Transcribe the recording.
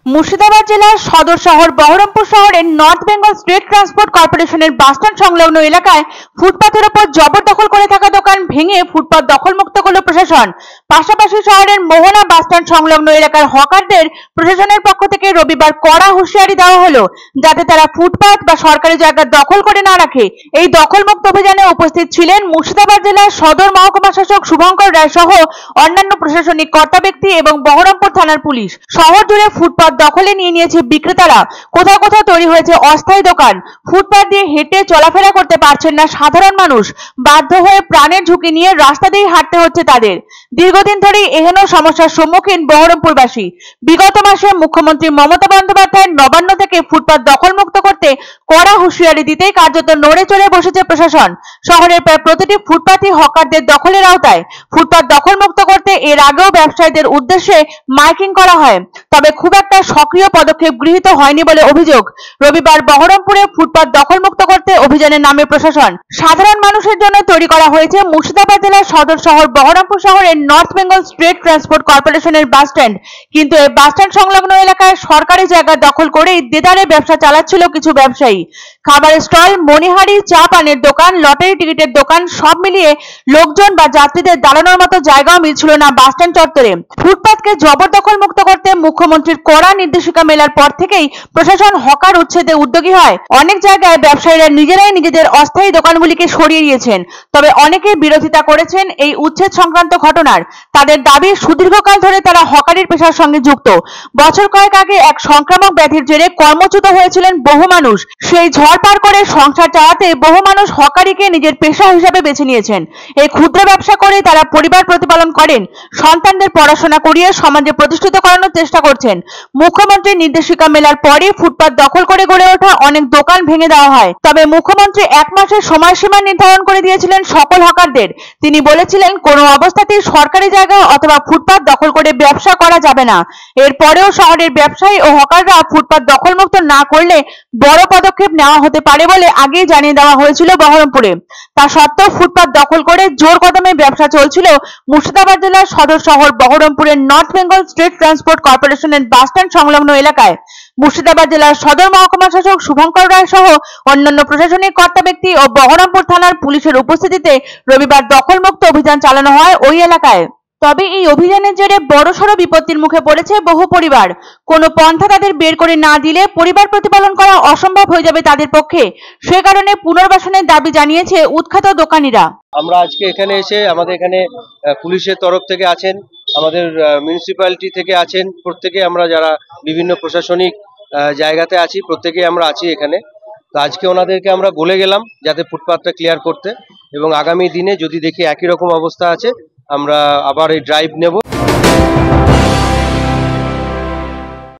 মুর্শিদাবাদ জেলার সদর শহর বহরমপুর শহরের নর্থ বেঙ্গল স্টেট ট্রান্সপোর্ট কর্পোরেশনের বাসস্ট্যান্ড সংলগ্ন এলাকায় ফুটপাতের উপর জবরদখল করে থাকা দোকান ভেঙে ফুটপাত দখলমুক্ত করল প্রশাসন। পাশাপাশি শহরের মোহনা বাসস্ট্যান্ড সংলগ্ন এলাকার হকারদের প্রশাসনের পক্ষ থেকে রবিবার কড়া হুঁশিয়ারি দেওয়া হলো, যাতে তারা ফুটপাত বা সরকারি জায়গা দখল করে না রাখে। এই দখলমুক্ত অভিযানে উপস্থিত ছিলেন মুর্শিদাবাদ জেলার সদর মহকুমা শাসক শুভঙ্কর রায় সহ অন্যান্য প্রশাসনিক কর্তা ব্যক্তি এবং বহরমপুর থানার পুলিশ। শহর জুড়ে ফুটপাত দখলে নিয়ে নিয়েছে বিক্রেতারা। কোথাও কোথাও তৈরি হয়েছে অস্থায়ী দোকান। ফুটপাত দিয়ে হেঁটে চলাফেরা করতে পারছেন না সাধারণ মানুষ। বাধ্য হয়ে প্রাণের ঝুঁকি নিয়ে রাস্তা দিয়ে হাঁটতে হচ্ছে তাদের। দীর্ঘদিন ধরেই এহেন সমস্যার সম্মুখীন বহরমপুরবাসী। বিগত মাসে মুখ্যমন্ত্রী মমতা বন্দ্যোপাধ্যায় নবান্ন থেকে ফুটপাত দখলমুক্ত করতে কড়া হুঁশিয়ারি দিতেই কার্যত নড়ে চড়ে বসেছে প্রশাসন। শহরের প্রায় প্রতিটি ফুটপাতই হকারদের দখলের আওতায়। ফুটপাত দখলমুক্ত করতে এর আগেও ব্যবসায়ীদের উদ্দেশ্যে মাইকিং করা হয়, তবে খুব একটা সক্রিয় পদক্ষেপ গৃহীত হয়নি বলে অভিযোগ। রবিবার বহরমপুরে ফুটপাত দখলমুক্ত করতে অভিযানের নামে প্রশাসন। সাধারণ মানুষের জন্য তৈরি করা হয়েছে মুর্শিদাবাদ জেলার সদর শহর বহরমপুর শহরের নর্থ বেঙ্গল স্টেট ট্রান্সপোর্ট কর্পোরেশনের বাস স্ট্যান্ড। কিন্তু এই বাস স্ট্যান্ড সংলগ্ন এলাকায় সরকারি জায়গা দখল করেই দেদারে ব্যবসা চালাচ্ছিল কিছু ব্যবসায়ী। খাবারের স্টল, মণিহারি, চা পানের দোকান, লটারি টিকিটের দোকান সব মিলিয়ে লোকজন বা যাত্রীদের দাঁড়ানোর মতো জায়গাও মিলছিল না বাস স্ট্যান্ড চত্বরে। ফুটপাতকে জবরদখল মুক্ত করতে মুখ্যমন্ত্রীর কড়া নির্দেশিকা মেলার পর থেকেই প্রশাসন হকার উচ্ছেদে উদ্যোগী হয়। অনেক জায়গায় ব্যবসায়ীরা নিজেরাই নিজেদের অস্থায়ী দোকানগুলিকে সরিয়ে দিয়েছেন, তবে অনেকে বিরোধিতা করেছেন এই উচ্ছেদ সংক্রান্ত ঘটনার। তাদের দাবি, সুদীর্ঘকাল ধরে তারা হকারির পেশার সঙ্গে যুক্ত। বছর কয়েক আগে এক সংক্রামক ব্যাধির জেরে কর্মচ্যুত হয়েছিলেন বহু মানুষ। সেই ঝড় পার করে সংসার চালাতে বহু মানুষ হকারিকে নিজের পেশা হিসাবে বেছে নিয়েছেন। এই ক্ষুদ্র ব্যবসা করে তারা পরিবার প্রতিপালন করেন, সন্তানদের পড়াশোনা করিয়ে সমাজে প্রতিষ্ঠিত করানোর চেষ্টা করছেন। মুখ্যমন্ত্রীর নির্দেশিকা মেলার পরে ফুটপাত দখল করে গড়ে ওঠা অনেক দোকান ভেঙে দেওয়া হয়। তবে মুখ্যমন্ত্রী 1 মাসের সময়সীমা নির্ধারণ করে দিয়েছিলেন সকল হকারদের। তিনি বলেছিলেন, কোনো অবস্থাতেই সরকারি জায়গা অথবা ফুটপাত দখল করে ব্যবসা করা যাবে না। এরপরেও শহরের ব্যবসায়ী ও হকাররা ফুটপাত দখলমুক্ত না করলে বড় পদক্ষেপ নেওয়া হতে পারে বলে আগেই জানিয়ে দেওয়া হয়েছিল বহরমপুরে। তা সত্ত্বেও ফুটপাত দখল করে জোর কদমে ব্যবসা চলছিল মুর্শিদাবাদ জেলার সদর শহর বহরমপুরের নর্থ বেঙ্গল স্টেট ট্রান্সপোর্ট কর্পোরেশনের বাস স্ট্যান্ড সংলগ্ন এলাকায়। মুর্শিদাবাদ জেলার সদর মহকুমা শাসক শুভঙ্কর রায় সহ অন্যান্য প্রশাসনিক কর্তা ব্যক্তি ও বহরমপুর থানার পুলিশের উপস্থিতিতে রবিবার দখলমুক্ত অভিযান চালানো হয় ওই এলাকায়। তবে এই অভিযানের জেরে বড়সড় বিপত্তির মুখে পড়েছে বহু পরিবার। কোনো পন্থা তাদের বের করে না দিলে পরিবার প্রতিপালন করা অসম্ভব হয়ে যাবে তাদের পক্ষে। সে কারণে পুনর্বাসনের দাবি জানিয়েছে উৎখাত দোকানিরা। আমরা আজকে এখানে এসে আমাদের এখানে পুলিশের তরফ থেকে আছেন, আমাদের মিউনিসিপ্যালিটি থেকে আছেন, প্রত্যেকে আমরা যারা বিভিন্ন প্রশাসনিক জায়গাতে আছি প্রত্যেকে আমরা আছি এখানে। তো আজকে ওনাদেরকে আমরা বলে গেলাম যাতে ফুটপাথটা ক্লিয়ার করতে, এবং আগামী দিনে যদি দেখি একই রকম অবস্থা আছে আমরা আবার এই ড্রাইভ নেব।